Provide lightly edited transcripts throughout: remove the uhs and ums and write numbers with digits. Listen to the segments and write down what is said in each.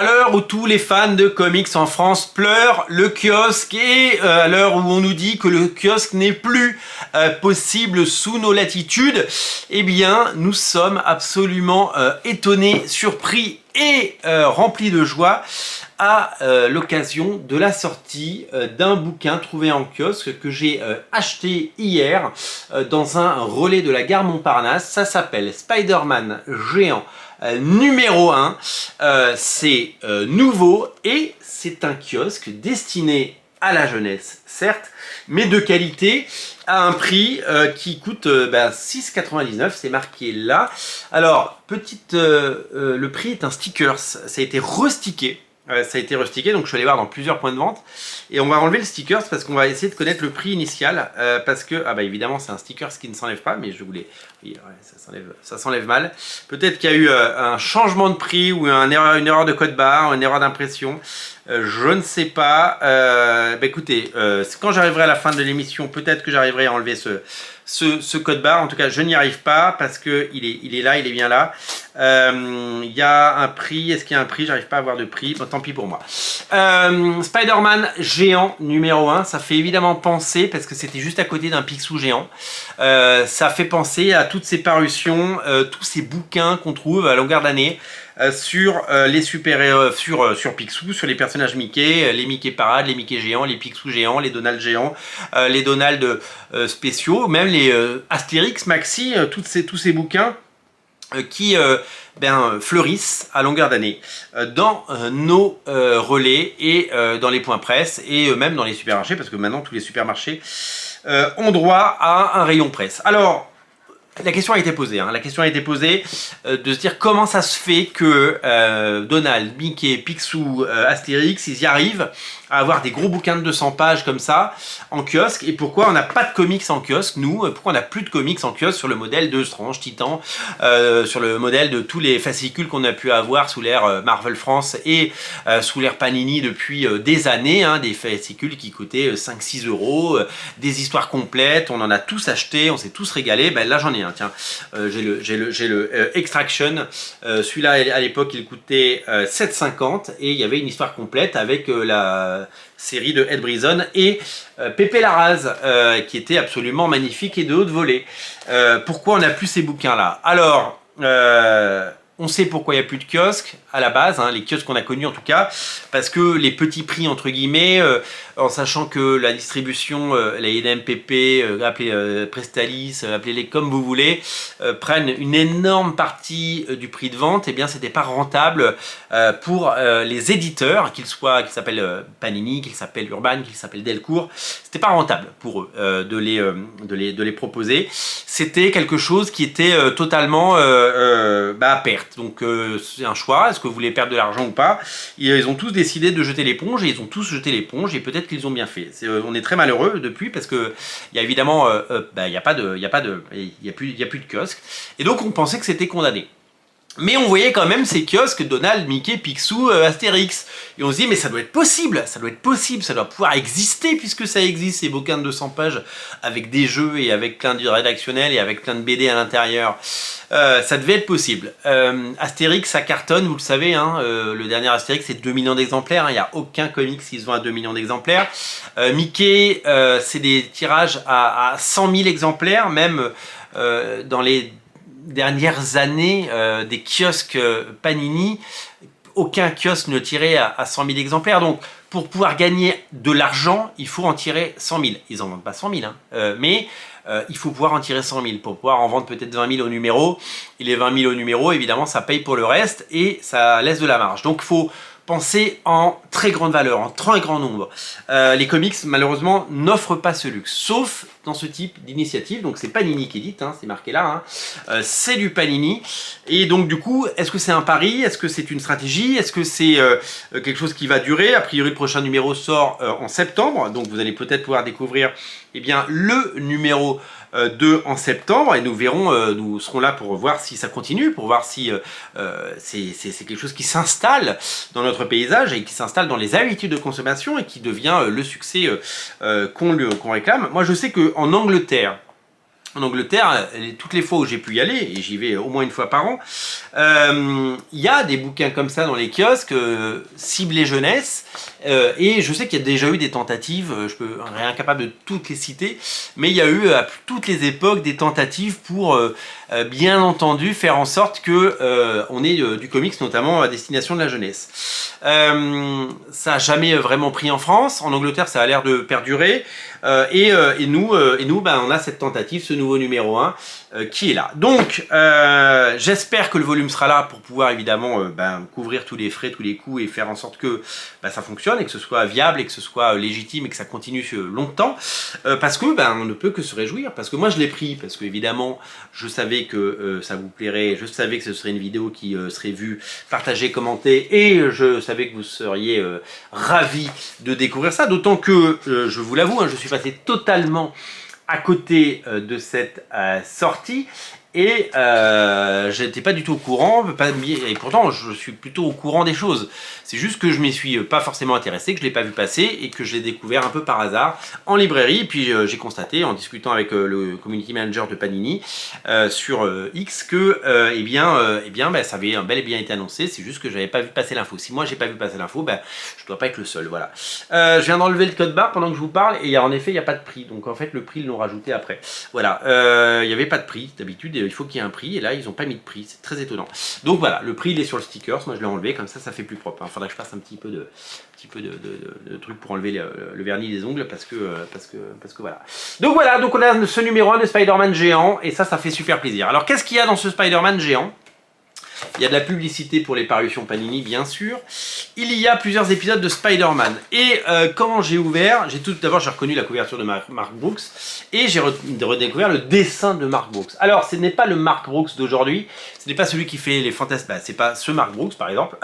À l'heure où tous les fans de comics en France pleurent le kiosque et à l'heure où on nous dit que le kiosque n'est plus possible sous nos latitudes, eh bien nous sommes absolument étonnés, surpris et remplis de joie à l'occasion de la sortie d'un bouquin trouvé en kiosque que j'ai acheté hier dans un relais de la gare Montparnasse. Ça s'appelle Spider-Man géant numéro 1, c'est nouveau et c'est un kiosque destiné à la jeunesse, certes, mais de qualité, à un prix qui coûte 6,99, c'est marqué là. Alors, le prix est un sticker, ça a été restické. Ça a été restické, donc je suis allé voir dans plusieurs points de vente et on va enlever le sticker parce qu'on va essayer de connaître le prix initial parce que, évidemment c'est un sticker qui ne s'enlève pas, mais je voulais, oui, ouais, ça s'enlève mal. Peut-être qu'il y a eu un changement de prix ou une erreur de code barre, une erreur d'impression, je ne sais pas. Écoutez, quand j'arriverai à la fin de l'émission, peut-être que j'arriverai à enlever ce code barre. En tout cas, je n'y arrive pas parce que il est là, il est bien là. Il y a un prix. Est-ce qu'il y a un prix? J'arrive pas à avoir de prix. Bon, tant pis pour moi. Spider-Man géant numéro 1. Ça fait évidemment penser, parce que c'était juste à côté d'un Picsou géant. Ça fait penser à toutes ces parutions, tous ces bouquins qu'on trouve à longueur d'année. Sur les super-héros, sur Picsou, sur les personnages Mickey, les Mickey Parade, les Mickey géants, les Picsou géants, les Donald géants, les Donald spéciaux, même les Astérix, Maxi, tous ces bouquins qui fleurissent à longueur d'année dans nos relais et dans les points presse et même dans les supermarchés, parce que maintenant tous les supermarchés ont droit à un rayon presse. Alors, la question a été posée, la question a été posée de se dire comment ça se fait que Donald, Mickey, Picsou, Astérix, ils y arrivent à avoir des gros bouquins de 200 pages comme ça en kiosque, et pourquoi on n'a pas de comics en kiosque, nous, pourquoi on n'a plus de comics en kiosque sur le modèle de Strange, Titan, sur le modèle de tous les fascicules qu'on a pu avoir sous l'ère Marvel France et sous l'ère Panini depuis des années, des fascicules qui coûtaient 5-6 euros, des histoires complètes, on en a tous acheté, on s'est tous régalés. Là j'en ai un, tiens, j'ai le Extraction, celui-là à l'époque il coûtait 7,50 et il y avait une histoire complète avec la série de Ed Brisson et Pépé Larraz qui était absolument magnifique et de haute volée. Pourquoi on n'a plus ces bouquins là? Alors on sait pourquoi il n'y a plus de kiosques à la base, les kiosques qu'on a connus en tout cas, parce que les petits prix entre guillemets, en sachant que la distribution, les NMPP, appelez Prestalis, appelez-les comme vous voulez, prennent une énorme partie du prix de vente, et bien c'était pas rentable pour les éditeurs, qu'ils s'appellent Panini, qu'ils s'appellent Urban, qu'ils s'appellent Delcourt, c'était pas rentable pour eux de les proposer. C'était quelque chose qui était totalement à perte. Donc c'est un choix, est-ce que vous voulez perdre de l'argent ou pas? Ils ont tous décidé de jeter l'éponge et ils ont tous jeté l'éponge et peut-être qu'ils ont bien fait. On est très malheureux depuis parce que il y a évidemment il y a plus de kiosque et donc on pensait que c'était condamné. Mais on voyait quand même ces kiosques Donald, Mickey, Picsou, Astérix. Et on se dit, mais ça doit être possible, ça doit pouvoir exister puisque ça existe, ces bouquins de 200 pages avec des jeux et avec plein de rédactionnels et avec plein de BD à l'intérieur. Ça devait être possible. Astérix, ça cartonne, vous le savez, le dernier Astérix, c'est 2 millions d'exemplaires. Il n'y a aucun comics qui se vend à 2 millions d'exemplaires. Mickey, c'est des tirages à 100 000 exemplaires, même dans les dernières années des kiosques Panini, aucun kiosque ne tirait à 100 000 exemplaires. Donc pour pouvoir gagner de l'argent, il faut en tirer 100 000. Ils n'en vendent pas 100 000, mais il faut pouvoir en tirer 100 000 pour pouvoir en vendre peut-être 20 000 au numéro. Et les 20 000 au numéro, évidemment, ça paye pour le reste et ça laisse de la marge. Donc il faut penser en très grande valeur, en très grand nombre. Les comics, malheureusement, n'offrent pas ce luxe, sauf dans ce type d'initiative. Donc c'est Panini qui édite, c'est marqué là, c'est du Panini. Et donc du coup, est-ce que c'est un pari? Est-ce que c'est une stratégie? Est-ce que c'est quelque chose qui va durer? A priori, le prochain numéro sort en septembre, donc vous allez peut-être pouvoir découvrir le numéro 2 en septembre, et nous verrons, nous serons là pour voir si ça continue, pour voir si c'est quelque chose qui s'installe dans notre paysage et qui s'installe dans les habitudes de consommation et qui devient le succès qu'on réclame. Moi je sais qu'en Angleterre, en Angleterre, toutes les fois où j'ai pu y aller, et j'y vais au moins une fois par an, il y a des bouquins comme ça dans les kiosques, ciblés jeunesse, et je sais qu'il y a déjà eu des tentatives, je peux rien incapable de toutes les citer, mais il y a eu à toutes les époques des tentatives pour bien entendu faire en sorte que on ait du comics notamment à destination de la jeunesse. Ça n'a jamais vraiment pris en France, en Angleterre ça a l'air de perdurer, et nous, on a cette tentative, ce nouveau numéro 1 qui est là. Donc j'espère que le volume sera là pour pouvoir évidemment couvrir tous les frais, tous les coûts et faire en sorte que ça fonctionne et que ce soit viable et que ce soit légitime et que ça continue longtemps, parce que on ne peut que se réjouir, parce que moi je l'ai pris, parce que évidemment je savais que ça vous plairait, je savais que ce serait une vidéo qui serait vue, partagée, commentée, et je savais que vous seriez ravis de découvrir ça, d'autant que je vous l'avoue, je suis passé totalement à côté de cette sortie, et j'étais pas du tout au courant, et pourtant je suis plutôt au courant des choses. C'est juste que je m'y suis pas forcément intéressé, que je l'ai pas vu passer et que je l'ai découvert un peu par hasard en librairie. Et puis j'ai constaté en discutant avec le community manager de Panini sur X que ça avait bel et bien été annoncé. C'est juste que j'avais pas vu passer l'info. Si moi j'ai pas vu passer l'info, je dois pas être le seul. Voilà. Je viens d'enlever le code barre pendant que je vous parle et en effet il n'y a pas de prix. Donc en fait le prix ils l'ont rajouté après. Voilà. Il n'y avait pas de prix d'habitude. Il faut qu'il y ait un prix et là ils n'ont pas mis de prix, c'est très étonnant. Donc voilà, le prix il est sur le stickers, moi je l'ai enlevé, comme ça fait plus propre. Il faudra que je fasse un petit peu de truc pour enlever le vernis des ongles parce que voilà. Donc voilà, donc on a ce numéro 1 de Spider-Man géant et ça fait super plaisir. Alors qu'est-ce qu'il y a dans ce Spider-Man géant ? Il y a de la publicité pour les parutions Panini, bien sûr. Il y a plusieurs épisodes de Spider-Man. Et quand j'ai ouvert, d'abord j'ai reconnu la couverture de Mark Brooks et j'ai redécouvert le dessin de Mark Brooks. Alors, ce n'est pas le Mark Brooks d'aujourd'hui, ce n'est pas celui qui fait les fantasmes, c'est pas ce Mark Brooks par exemple.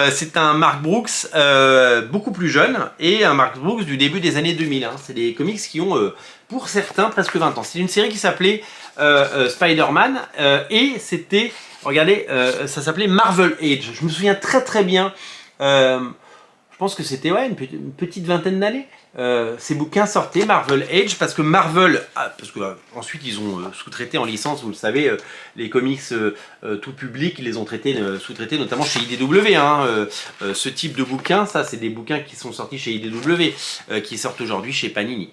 C'est un Mark Brooks beaucoup plus jeune et un Mark Brooks du début des années 2000. Hein. C'est des comics qui ont, pour certains, presque 20 ans. C'est une série qui s'appelait Spider-Man et c'était... Regardez, ça s'appelait Marvel Age. Je me souviens très très bien. Je pense que c'était une petite vingtaine d'années. Ces bouquins sortaient, Marvel Age, parce que Marvel, ensuite ils ont sous-traité en licence, vous le savez, les comics tout public, ils les ont sous-traités notamment chez IDW. Ce type de bouquins, ça c'est des bouquins qui sont sortis chez IDW, qui sortent aujourd'hui chez Panini.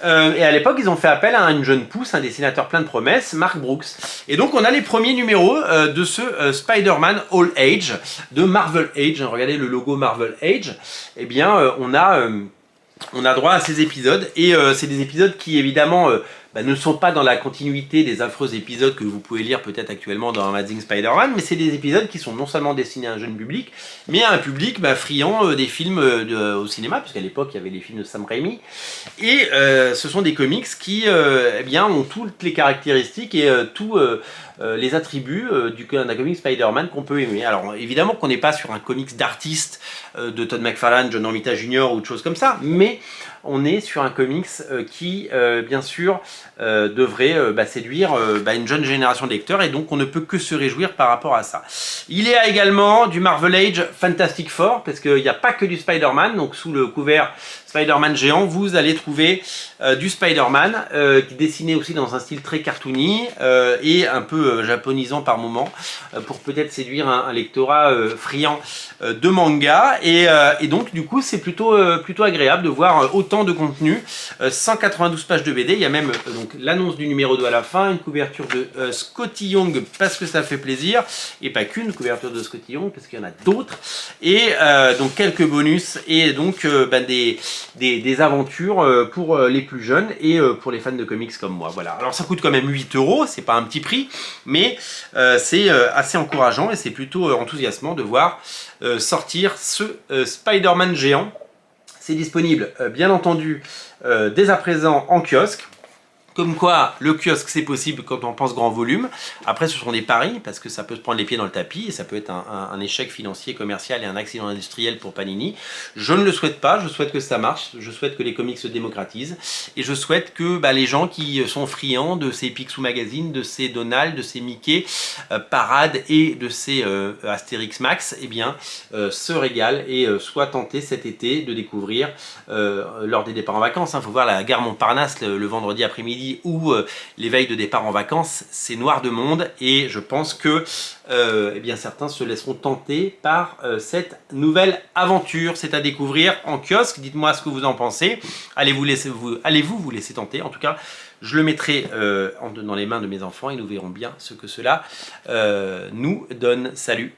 Et à l'époque, ils ont fait appel à une jeune pousse, un dessinateur plein de promesses, Mark Brooks. Et donc on a les premiers numéros de ce Spider-Man All Age, de Marvel Age. Regardez le logo Marvel Age. Eh bien, on a droit à ces épisodes et c'est des épisodes qui évidemment ne sont pas dans la continuité des affreux épisodes que vous pouvez lire peut-être actuellement dans Amazing Spider-Man, mais c'est des épisodes qui sont non seulement destinés à un jeune public, mais à un public friand des films au cinéma, puisqu'à l'époque il y avait les films de Sam Raimi, et ce sont des comics qui ont toutes les caractéristiques et tous les attributs d'un comic Spider-Man qu'on peut aimer. Alors évidemment qu'on n'est pas sur un comics d'artiste de Todd McFarlane, John Romita Jr. ou de choses comme ça, mais on est sur un comics qui, bien sûr, devrait séduire une jeune génération de lecteurs et donc on ne peut que se réjouir par rapport à ça. Il y a également du Marvel Age Fantastic Four, parce qu'il n'y a pas que du Spider-Man, donc sous le couvert Spider-Man géant, vous allez trouver du Spider-Man qui est dessiné aussi dans un style très cartoony et un peu japonisant par moment pour peut-être séduire un lectorat friand de manga et donc du coup c'est plutôt agréable de voir autant de contenu, 192 pages de BD, il y a même donc l'annonce du numéro 2 à la fin, une couverture de Scotty Young parce que ça fait plaisir et pas qu'une couverture de Scotty Young parce qu'il y en a d'autres et donc quelques bonus et donc des aventures pour les plus jeunes et pour les fans de comics comme moi. Voilà. Alors ça coûte quand même 8 €, c'est pas un petit prix, mais c'est assez encourageant et c'est plutôt enthousiasmant de voir sortir ce Spider-Man géant. C'est disponible bien entendu dès à présent en kiosque. Comme quoi, le kiosque, c'est possible quand on pense grand volume. Après, ce sont des paris, parce que ça peut se prendre les pieds dans le tapis, et ça peut être un échec financier, commercial et un accident industriel pour Panini. Je ne le souhaite pas, je souhaite que ça marche, je souhaite que les comics se démocratisent, et je souhaite que les gens qui sont friands de ces Picsou Magazine, de ces Donald, de ces Mickey, Parade et de ces Astérix Max, se régalent et soient tentés cet été de découvrir, lors des départs en vacances, faut voir la gare Montparnasse le vendredi après-midi, l'après-midi ou les veilles de départ en vacances, c'est noir de monde et je pense que eh bien, certains se laisseront tenter par cette nouvelle aventure. C'est à découvrir en kiosque. Dites-moi ce que vous en pensez. Allez-vous vous laisser tenter? En tout cas, je le mettrai dans les mains de mes enfants et nous verrons bien ce que cela nous donne. Salut!